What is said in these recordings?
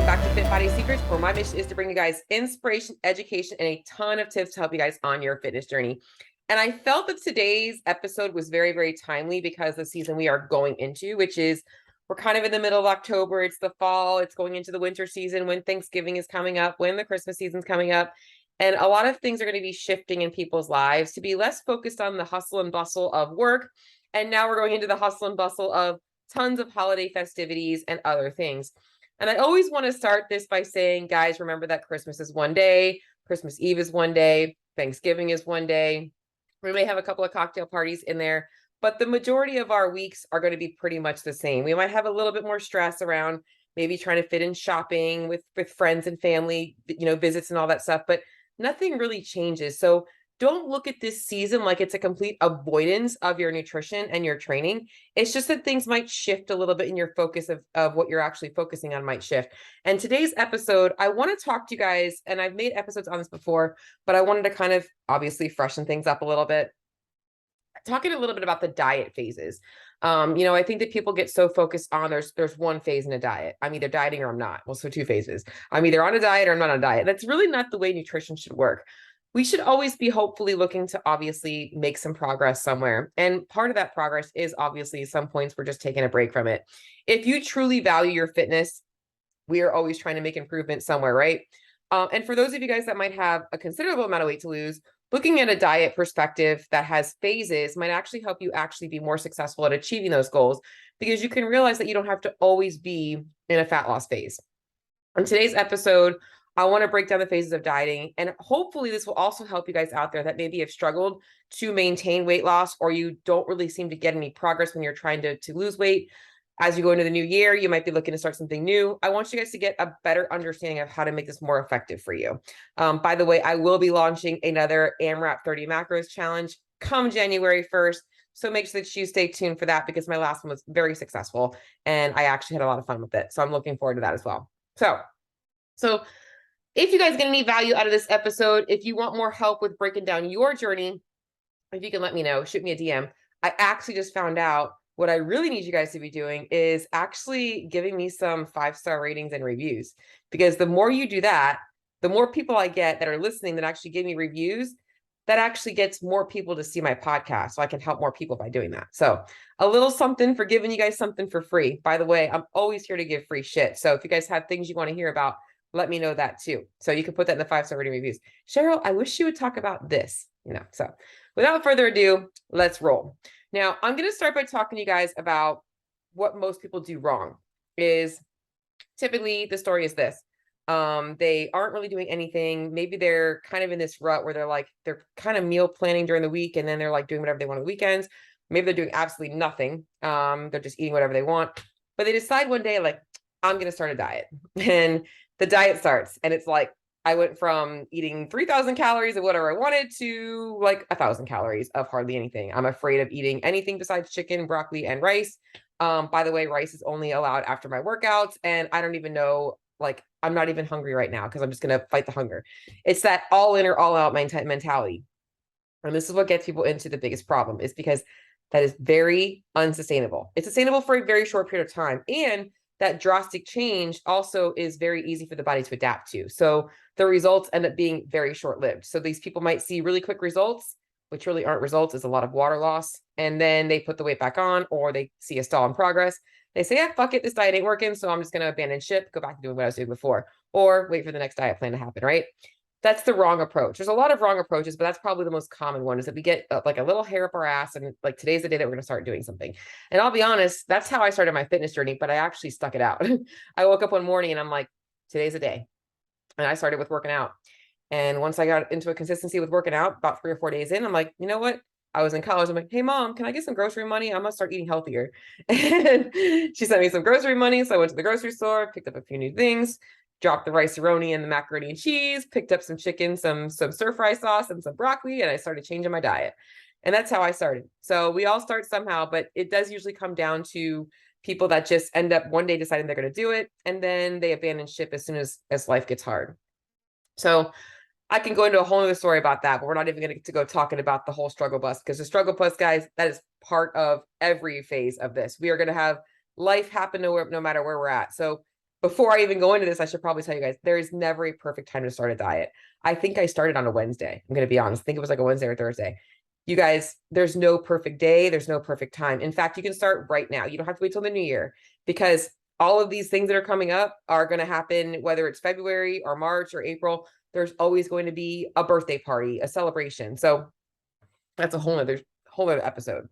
back to Fit Body Secrets, where my mission is to bring you guys inspiration, education, and a ton of tips to help you guys on your fitness journey. And I felt that today's episode was very, very timely because the season we are going into, which is we're kind of in the middle of October. It's the fall. It's going into the winter season when Thanksgiving is coming up, when the Christmas season's coming up. And a lot of things are going to be shifting in people's lives to be less focused on the hustle and bustle of work. And now we're going into the hustle and bustle of tons of holiday festivities and other things. And I always want to start this by saying, guys, remember that Christmas is one day, Christmas Eve is one day, Thanksgiving is one day. We may have a couple of cocktail parties in there, but the majority of our weeks are going to be pretty much the same. We might have a little bit more stress around maybe trying to fit in shopping with friends and family, visits and all that stuff, but nothing really changes. So don't look at this season like it's a complete avoidance of your nutrition and your training. It's just that things might shift a little bit in your focus of what you're actually focusing on might shift. And today's episode, I want to talk to you guys, and I've made episodes on this before, but I wanted to kind of obviously freshen things up a little bit. Talking a little bit about the diet phases. I think that people get so focused on there's one phase in a diet. I'm either dieting or I'm not. Well, so two phases. I'm either on a diet or I'm not on a diet. That's really not the way nutrition should work. We should always be hopefully looking to obviously make some progress somewhere. And part of that progress is obviously some points we're just taking a break from it. If you truly value your fitness, we are always trying to make improvement somewhere, right? And for those of you guys that might have a considerable amount of weight to lose, looking at a diet perspective that has phases might actually help you actually be more successful at achieving those goals, because you can realize that you don't have to always be in a fat loss phase. On today's episode, I want to break down the phases of dieting, and hopefully this will also help you guys out there that maybe have struggled to maintain weight loss, or you don't really seem to get any progress when you're trying to lose weight. As you go into the new year, you might be looking to start something new. I want you guys to get a better understanding of how to make this more effective for you. By the way, I will be launching another AMRAP 30 macros challenge come January 1st. So make sure that you stay tuned for that, because my last one was very successful and I actually had a lot of fun with it. So I'm looking forward to that as well. So if you guys get any value out of this episode, if you want more help with breaking down your journey, if you can let me know, shoot me a DM. I actually just found out what I really need you guys to be doing is actually giving me some 5-star ratings and reviews, because the more you do that, the more people I get that are listening that actually give me reviews, that actually gets more people to see my podcast. So I can help more people by doing that. So a little something for giving you guys something for free. By the way, I'm always here to give free shit. So if you guys have things you want to hear about, let me know that too. So you can put that in the 5-star rating reviews. Cheryl, I wish you would talk about this, So without further ado, let's roll. Now, I'm going to start by talking to you guys about what most people do wrong. Is typically the story is this. They aren't really doing anything. Maybe they're kind of in this rut where they're kind of meal planning during the week, and then they're like doing whatever they want on the weekends. Maybe they're doing absolutely nothing. They're just eating whatever they want. But they decide one day, like, I'm going to start a diet. And the diet starts, and it's like, I went from eating 3,000 calories of whatever I wanted to like 1,000 calories of hardly anything. I'm afraid of eating anything besides chicken, broccoli, and rice. By the way, rice is only allowed after my workouts, and I don't even know, like, I'm not even hungry right now because I'm just going to fight the hunger. It's that all in or all out mentality. And this is what gets people into the biggest problem, is because that is very unsustainable. It's sustainable for a very short period of time. And that drastic change also is very easy for the body to adapt to. So the results end up being very short-lived. So these people might see really quick results, which really aren't results, is a lot of water loss. And then they put the weight back on, or they see a stall in progress. They say, yeah, fuck it, this diet ain't working, so I'm just going to abandon ship, go back to doing what I was doing before, or wait for the next diet plan to happen, right? That's the wrong approach. There's a lot of wrong approaches, but that's probably the most common one, is that we get like a little hair up our ass and like, today's the day that we're going to start doing something. And I'll be honest, that's how I started my fitness journey, but I actually stuck it out. I woke up one morning and I'm like, today's the day. And I started with working out. And once I got into a consistency with working out, about 3 or 4 days in, I'm like, you know what? I was in college. I'm like, hey, Mom, can I get some grocery money? I'm going to start eating healthier. And she sent me some grocery money. So I went to the grocery store, picked up a few new things, dropped the rice-a-roni and the macaroni and cheese, picked up some chicken, some stir-fry sauce, and some broccoli, and I started changing my diet. And that's how I started. So we all start somehow, but it does usually come down to people that just end up one day deciding they're going to do it, and then they abandon ship as soon as life gets hard. So I can go into a whole other story about that, but we're not even going to go talking about the whole struggle bus, because the struggle bus, guys, that is part of every phase of this. We are going to have life happen no matter where we're at. So before I even go into this, I should probably tell you guys, there is never a perfect time to start a diet. I think I started on a Wednesday. I'm going to be honest. I think it was like a Wednesday or Thursday. You guys, there's no perfect day. There's no perfect time. In fact, you can start right now. You don't have to wait till the new year, because all of these things that are coming up are going to happen, whether it's February or March or April. There's always going to be a birthday party, a celebration. So that's a whole other episode.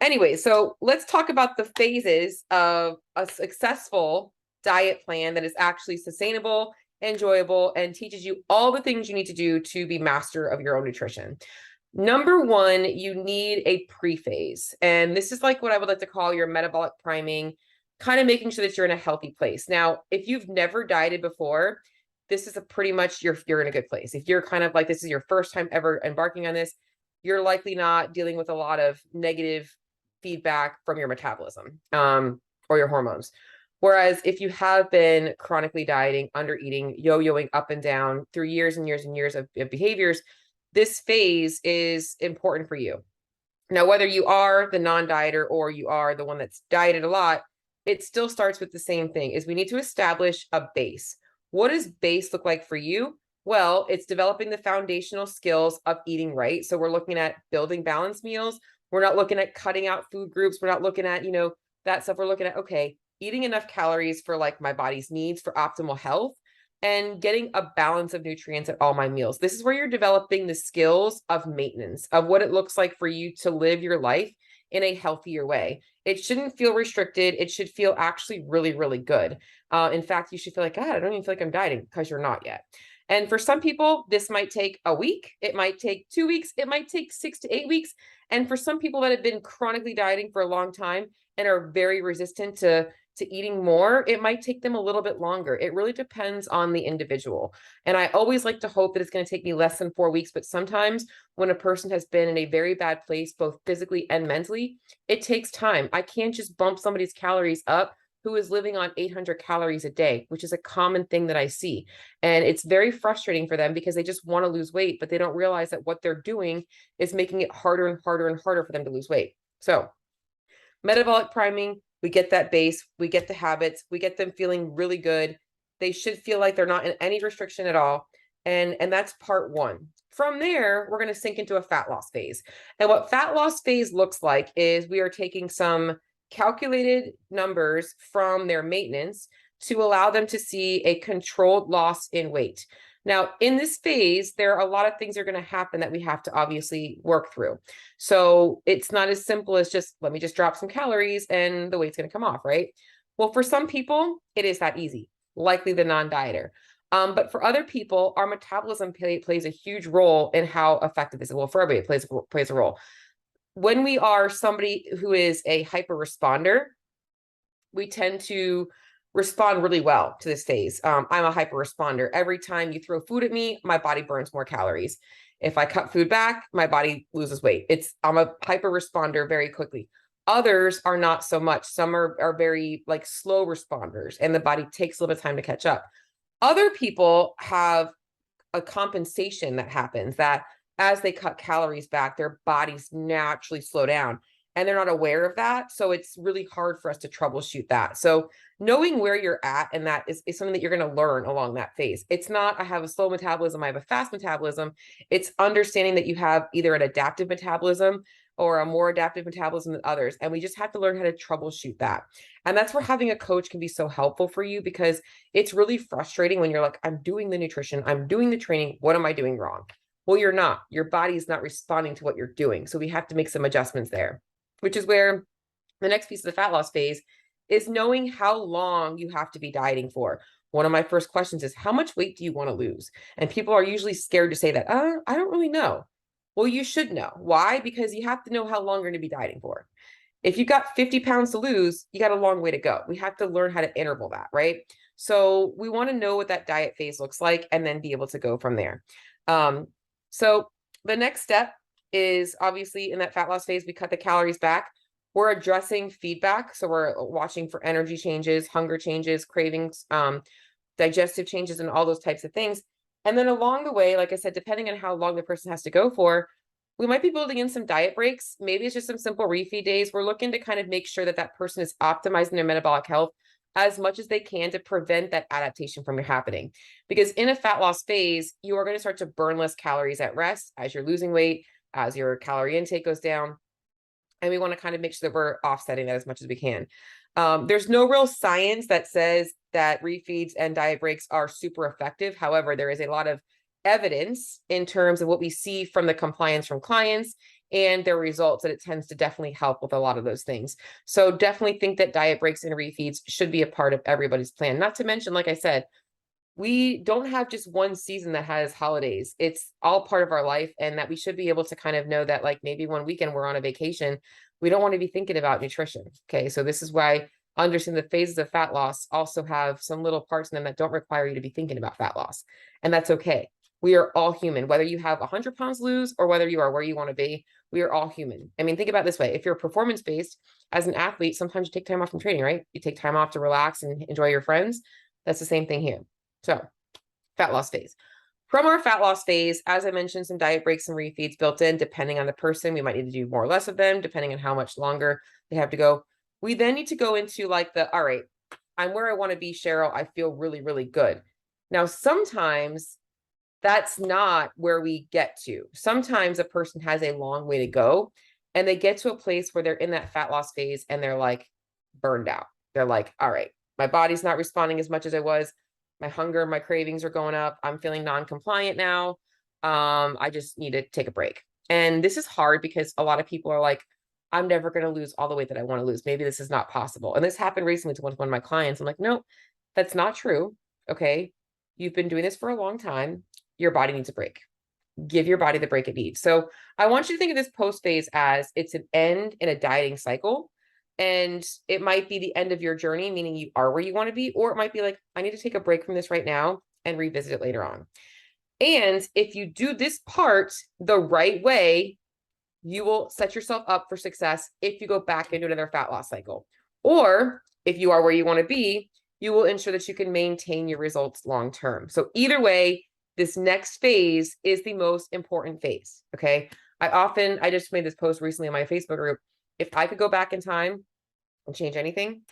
Anyway, so let's talk about the phases of a successful diet plan that is actually sustainable, enjoyable, and teaches you all the things you need to do to be master of your own nutrition. Number one, you need a pre-phase. And this is like what I would like to call your metabolic priming, kind of making sure that you're in a healthy place. Now, if you've never dieted before, this is a pretty much you're in a good place. If you're kind of like, this is your first time ever embarking on this, you're likely not dealing with a lot of negative feedback from your metabolism or your hormones. Whereas if you have been chronically dieting, under eating, yo-yoing up and down through years and years and years of behaviors, this phase is important for you. Now, whether you are the non-dieter or you are the one that's dieted a lot, it still starts with the same thing, is we need to establish a base. What does base look like for you? Well, it's developing the foundational skills of eating right. So we're looking at building balanced meals. We're not looking at cutting out food groups. We're not looking at, that stuff. We're looking at, okay, eating enough calories for like my body's needs for optimal health, and getting a balance of nutrients at all my meals. This is where you're developing the skills of maintenance, of what it looks like for you to live your life in a healthier way. It shouldn't feel restricted. It should feel actually really, really good. In fact, you should feel like, God, I don't even feel like I'm dieting, because you're not yet. And for some people, this might take a week. It might take 2 weeks. It might take 6 to 8 weeks. And for some people that have been chronically dieting for a long time and are very resistant to eating more, it might take them a little bit longer. It really depends on the individual. And I always like to hope that it's going to take me less than 4 weeks. But sometimes when a person has been in a very bad place, both physically and mentally, it takes time. I can't just bump somebody's calories up who is living on 800 calories a day, which is a common thing that I see. And it's very frustrating for them because they just want to lose weight, but they don't realize that what they're doing is making it harder and harder and harder for them to lose weight. So metabolic priming, we get that base, we get the habits, we get them feeling really good. They should feel like they're not in any restriction at all. And that's part one. From there, we're going to sink into a fat loss phase. And what fat loss phase looks like is we are taking some calculated numbers from their maintenance to allow them to see a controlled loss in weight. Now, in this phase, there are a lot of things that are going to happen that we have to obviously work through. So it's not as simple as just, let me just drop some calories and the weight's going to come off, right? Well, for some people, it is that easy, likely the non-dieter. But for other people, our metabolism plays a huge role in how effective this is. Well, for everybody, it plays a role. When we are somebody who is a hyper responder, we tend to respond really well to this phase. I'm a hyper responder. Every time you throw food at me, my body burns more calories. If I cut food back, my body loses weight. I'm a hyper responder very quickly. Others are not so much. Some are very like slow responders, and the body takes a little bit of time to catch up. Other people have a compensation that happens, that as they cut calories back, their bodies naturally slow down, and they're not aware of that. So it's really hard for us to troubleshoot that. So knowing where you're at, and that is something that you're going to learn along that phase. It's not, I have a slow metabolism, I have a fast metabolism. It's understanding that you have either an adaptive metabolism or a more adaptive metabolism than others. And we just have to learn how to troubleshoot that. And that's where having a coach can be so helpful for you, because it's really frustrating when you're like, I'm doing the nutrition, I'm doing the training, what am I doing wrong? Well, you're not. Your body is not responding to what you're doing. So we have to make some adjustments there, which is where the next piece of the fat loss phase is knowing how long you have to be dieting for. One of my first questions is, how much weight do you want to lose? And people are usually scared to say that, I don't really know. Well, you should know. Why? Because you have to know how long you're going to be dieting for. If you've got 50 pounds to lose, you got a long way to go. We have to learn how to interval that, right? So we want to know what that diet phase looks like and then be able to go from there. So the next step is obviously in that fat loss phase, we cut the calories back. We're addressing feedback. So we're watching for energy changes, hunger changes, cravings, digestive changes, and all those types of things. And then along the way, like I said, depending on how long the person has to go for, we might be building in some diet breaks. Maybe it's just some simple refeed days. We're looking to kind of make sure that that person is optimizing their metabolic health as much as they can to prevent that adaptation from happening. Because in a fat loss phase, you are going to start to burn less calories at rest as you're losing weight, as your calorie intake goes down. And we want to kind of make sure that we're offsetting that as much as we can. There's no real science that says that refeeds and diet breaks are super effective. However, there is a lot of evidence in terms of what we see from the compliance from clients and their results that it tends to definitely help with a lot of those things. So definitely think that diet breaks and refeeds should be a part of everybody's plan. Not to mention, like I said, we don't have just one season that has holidays. It's all part of our life, and that we should be able to kind of know that, like, maybe one weekend we're on a vacation, we don't want to be thinking about nutrition. Okay. So this is why understanding the phases of fat loss also have some little parts in them that don't require you to be thinking about fat loss. And that's okay. We are all human, whether you have 100 pounds lose or whether you are where you want to be. We are all human. I mean, think about it this way. If you're performance based as an athlete, sometimes you take time off from training, right? You take time off to relax and enjoy your friends. That's the same thing here. So fat loss phase. From our fat loss phase, as I mentioned, some diet breaks and refeeds built in, depending on the person. We might need to do more or less of them, depending on how much longer they have to go. We then need to go into like all right, I'm where I want to be, Cheryl. I feel really, really good. Now, sometimes that's not where we get to. Sometimes a person has a long way to go and they get to a place where they're in that fat loss phase and they're like burned out. They're like, all right, my body's not responding as much as I was. My hunger, my cravings are going up. I'm feeling non-compliant now. I just need to take a break. And this is hard because a lot of people are like, I'm never going to lose all the weight that I want to lose. Maybe this is not possible. And this happened recently to one of my clients. I'm like, no, that's not true. Okay. You've been doing this for a long time. Your body needs a break. Give your body the break it needs. So I want you to think of this post phase as it's an end in a dieting cycle. And it might be the end of your journey, meaning you are where you want to be, or it might be like, I need to take a break from this right now and revisit it later on. And if you do this part the right way, you will set yourself up for success if you go back into another fat loss cycle. Or if you are where you want to be, you will ensure that you can maintain your results long term. So either way, this next phase is the most important phase. Okay. I just made this post recently in my Facebook group. If I could go back in time and change anything,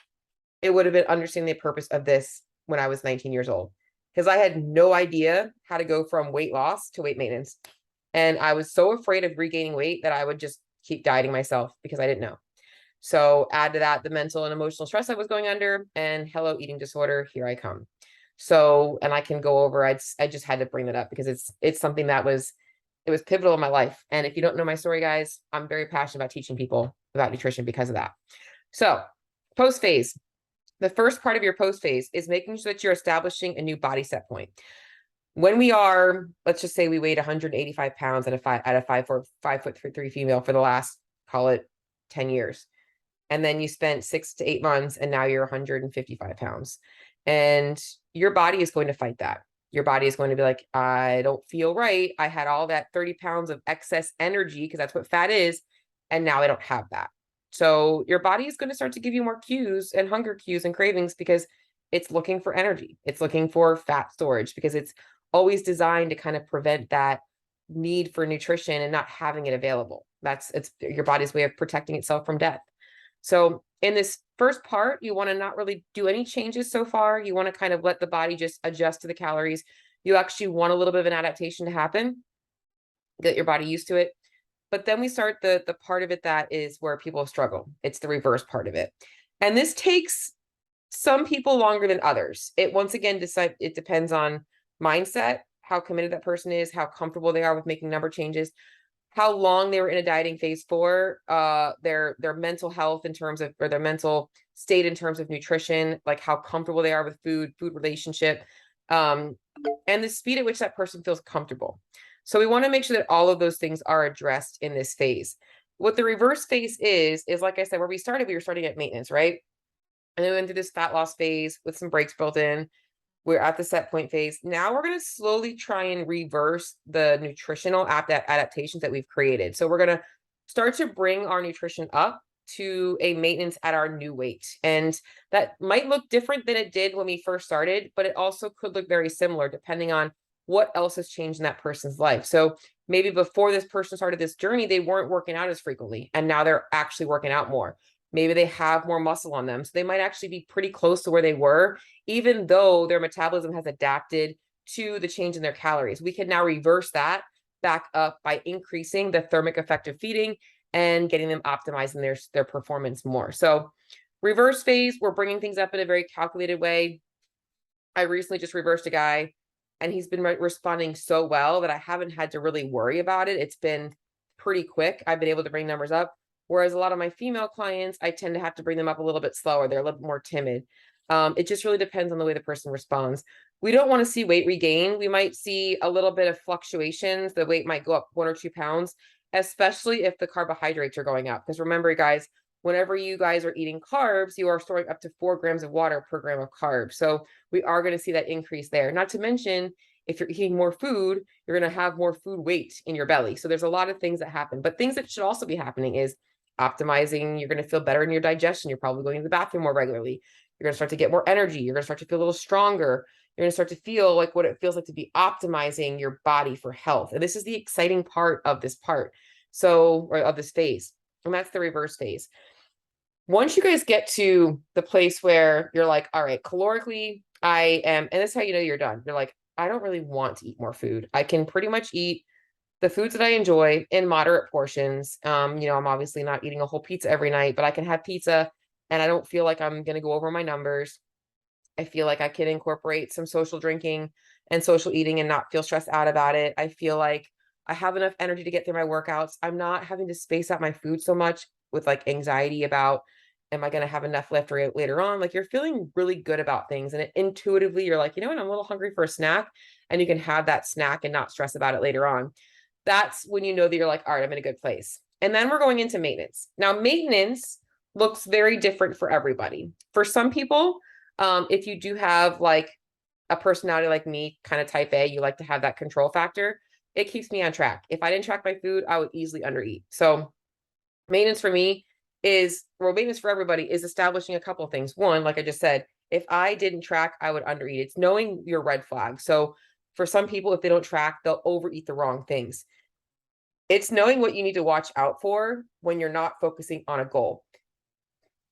it would have been understanding the purpose of this when I was 19 years old, because I had no idea how to go from weight loss to weight maintenance. And I was so afraid of regaining weight that I would just keep dieting myself because I didn't know. So add to that the mental and emotional stress I was going under, and hello, eating disorder, here I come. So, and I can go over, I just had to bring that up because it's something that was pivotal in my life. And if you don't know my story, guys, I'm very passionate about teaching people about nutrition because of that. So post phase, the first part of your post phase is making sure that you're establishing a new body set point. When we are, let's just say we weighed 185 pounds at a 5'3" female for the last, call it 10 years. And then you spent 6 to 8 months and now you're 155 pounds. And your body is going to fight that. Your body is going to be like, I don't feel right. I had all that 30 pounds of excess energy, because that's what fat is. And now I don't have that. So your body is going to start to give you more cues and hunger cues and cravings because it's looking for energy. It's looking for fat storage because it's always designed to kind of prevent that need for nutrition and not having it available. It's your body's way of protecting itself from death. So in this first part, you want to not really do any changes so far. You want to kind of let the body just adjust to the calories. You actually want a little bit of an adaptation to happen, get your body used to it. But then we start the part of it that is where people struggle. It's the reverse part of it. And this takes some people longer than others. It once again it depends on mindset, how committed that person is, how comfortable they are with making number changes, how long they were in a dieting phase for, their mental health in terms of, or their mental state in terms of nutrition, like how comfortable they are with food relationship, and the speed at which that person feels comfortable. So we want to make sure that all of those things are addressed in this phase. What the reverse phase is like I said, where we were starting at maintenance, right? And then we went through this fat loss phase with some breaks built in. We're at the set point phase. Now we're going to slowly try and reverse the nutritional adaptations that we've created. So we're going to start to bring our nutrition up to a maintenance at our new weight. And that might look different than it did when we first started, but it also could look very similar depending on what else has changed in that person's life. So maybe before this person started this journey, they weren't working out as frequently, and now they're actually working out more. Maybe they have more muscle on them. So they might actually be pretty close to where they were, even though their metabolism has adapted to the change in their calories. We can now reverse that back up by increasing the thermic effect of feeding and getting them optimizing their performance more. So reverse phase, we're bringing things up in a very calculated way. I recently just reversed a guy and he's been responding so well that I haven't had to really worry about it. It's been pretty quick. I've been able to bring numbers up. Whereas a lot of my female clients, I tend to have to bring them up a little bit slower. They're a little bit more timid. It just really depends on the way the person responds. We don't want to see weight regain. We might see a little bit of fluctuations. The weight might go up 1 or 2 pounds, especially if the carbohydrates are going up. Because remember, guys, whenever you guys are eating carbs, you are storing up to 4 grams of water per gram of carbs. So we are going to see that increase there. Not to mention, if you're eating more food, you're going to have more food weight in your belly. So there's a lot of things that happen. But things that should also be happening is optimizing. You're going to feel better in your digestion. You're probably going to the bathroom more regularly. You're going to start to get more energy. You're going to start to feel a little stronger. You're going to start to feel like what it feels like to be optimizing your body for health. And this is the exciting part of this part. So, or of this phase. And that's the reverse phase. Once you guys get to the place where you're like, all right, calorically, I am, and this is how you know you're done. You're like, I don't really want to eat more food. I can pretty much eat the foods that I enjoy in moderate portions. I'm obviously not eating a whole pizza every night, but I can have pizza and I don't feel like I'm going to go over my numbers. I feel like I can incorporate some social drinking and social eating and not feel stressed out about it. I feel like I have enough energy to get through my workouts. I'm not having to space out my food so much with like anxiety about, am I going to have enough left later on? Like you're feeling really good about things. And intuitively, you're like, you know what? I'm a little hungry for a snack. And you can have that snack and not stress about it later on. That's when you know that you're like, all right, I'm in a good place. And then we're going into maintenance. Now, maintenance looks very different for everybody. For some people, if you do have like a personality like me, kind of type A, you like to have that control factor, it keeps me on track. If I didn't track my food, I would easily undereat. So maintenance for me is, well, maintenance for everybody is establishing a couple of things. One, like I just said, if I didn't track, I would undereat. It's knowing your red flag. So for some people, if they don't track, they'll overeat the wrong things. It's knowing what you need to watch out for when you're not focusing on a goal.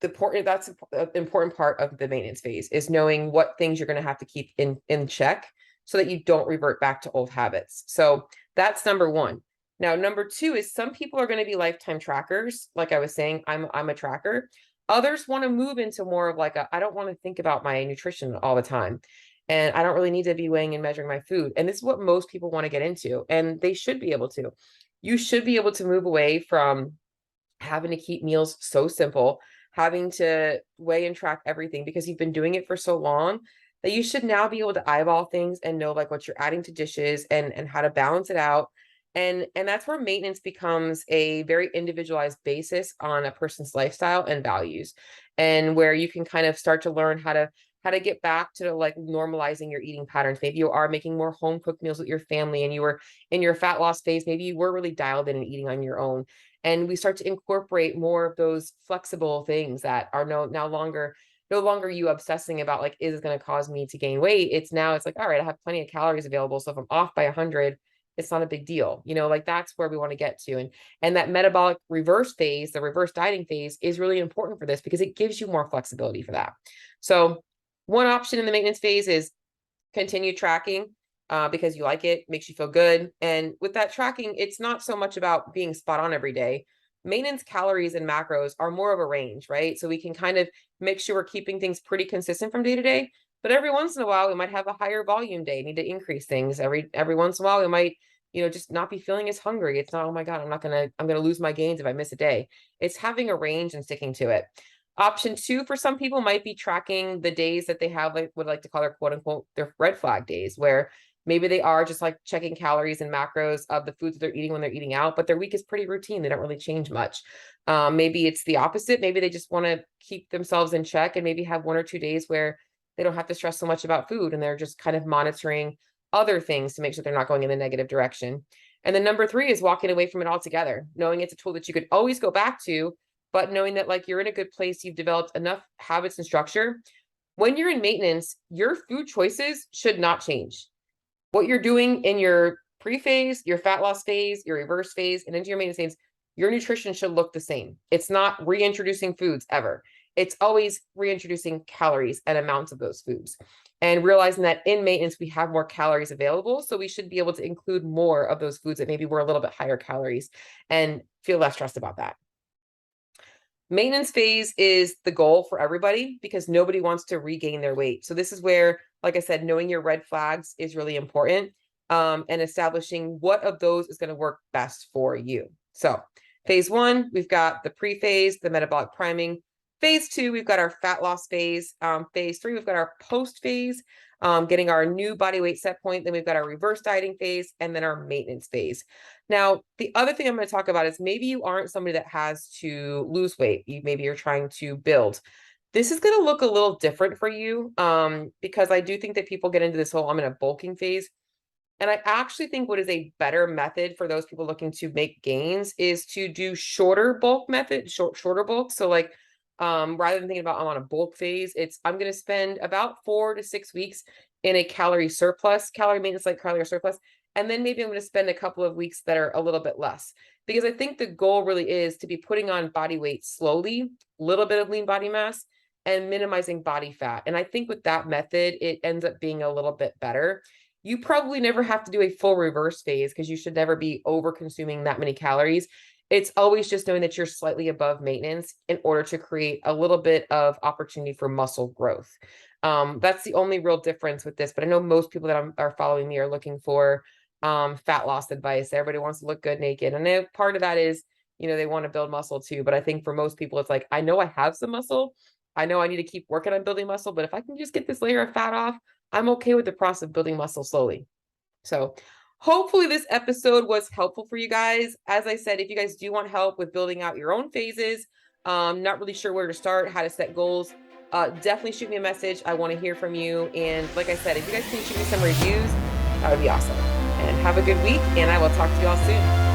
That's an important part of the maintenance phase, is knowing what things you're going to have to keep in check so that you don't revert back to old habits. So that's number one. Now, number two is some people are going to be lifetime trackers. Like I was saying, I'm a tracker. Others want to move into more of like I don't want to think about my nutrition all the time. And I don't really need to be weighing and measuring my food. And this is what most people want to get into. And they should be able to. You should be able to move away from having to keep meals so simple, having to weigh and track everything because you've been doing it for so long that you should now be able to eyeball things and know like what you're adding to dishes and how to balance it out. And that's where maintenance becomes a very individualized basis on a person's lifestyle and values, and where you can kind of start to learn how to get back to like normalizing your eating patterns. Maybe you are making more home cooked meals with your family and you were in your fat loss phase. Maybe you were really dialed in and eating on your own. And we start to incorporate more of those flexible things that are no longer you obsessing about like, is it going to cause me to gain weight? It's like, all right, I have plenty of calories available. So if I'm off by 100, it's not a big deal. Like that's where we want to get to. And that metabolic reverse phase, the reverse dieting phase, is really important for this because it gives you more flexibility for that. So one option in the maintenance phase is continue tracking because you like it, makes you feel good. And with that tracking, it's not so much about being spot on every day. Maintenance calories and macros are more of a range, right? So we can kind of make sure we're keeping things pretty consistent from day to day. But every once in a while, we might have a higher volume day, need to increase things. Every once in a while, we might, just not be feeling as hungry. It's not, oh my God, I'm gonna lose my gains if I miss a day. It's having a range and sticking to it. Option two for some people might be tracking the days that they have, like would like to call their quote unquote their red flag days, where maybe they are just like checking calories and macros of the foods that they're eating when they're eating out, but their week is pretty routine. They don't really change much. Maybe it's the opposite. Maybe they just want to keep themselves in check and maybe have 1 or 2 days where they don't have to stress so much about food and they're just kind of monitoring other things to make sure they're not going in the negative direction. And then number 3 is walking away from it altogether, knowing it's a tool that you could always go back to, but knowing that like you're in a good place, you've developed enough habits and structure. When you're in maintenance, your food choices should not change. What you're doing in your pre-phase, your fat loss phase, your reverse phase, and into your maintenance phase your nutrition should look the same. It's not reintroducing foods ever. It's always reintroducing calories and amounts of those foods. And realizing that in maintenance, we have more calories available. So we should be able to include more of those foods that maybe were a little bit higher calories and feel less stressed about that. Maintenance phase is the goal for everybody because nobody wants to regain their weight. So this is where, like I said, knowing your red flags is really important, and establishing what of those is going to work best for you. So phase 1, we've got the pre-phase, the metabolic priming. Phase 2, we've got our fat loss phase. Phase 3, we've got our post phase, getting our new body weight set point. Then we've got our reverse dieting phase and then our maintenance phase. Now, the other thing I'm going to talk about is maybe you aren't somebody that has to lose weight. Maybe you're trying to build. This is going to look a little different for you, because I do think that people get into this whole I'm in a bulking phase. And I actually think what is a better method for those people looking to make gains is to do shorter bulk method, shorter bulk. So like, rather than thinking about I'm on a bulk phase, I'm going to spend about 4 to 6 weeks in a calorie maintenance, like calorie surplus. And then maybe I'm going to spend a couple of weeks that are a little bit less, because I think the goal really is to be putting on body weight slowly, a little bit of lean body mass and minimizing body fat. And I think with that method, it ends up being a little bit better. You probably never have to do a full reverse phase because you should never be over consuming that many calories. It's always just knowing that you're slightly above maintenance in order to create a little bit of opportunity for muscle growth. That's the only real difference with this. But I know most people that are following me are looking for fat loss advice. Everybody wants to look good naked. And part of that is, they want to build muscle too. But I think for most people, it's like, I know I have some muscle. I know I need to keep working on building muscle, but if I can just get this layer of fat off, I'm okay with the process of building muscle slowly. So hopefully this episode was helpful for you guys. As I said, if you guys do want help with building out your own phases, not really sure where to start, how to set goals, definitely shoot me a message. I want to hear from you. And like I said, if you guys can shoot me some reviews, that would be awesome. And have a good week, and I will talk to you all soon.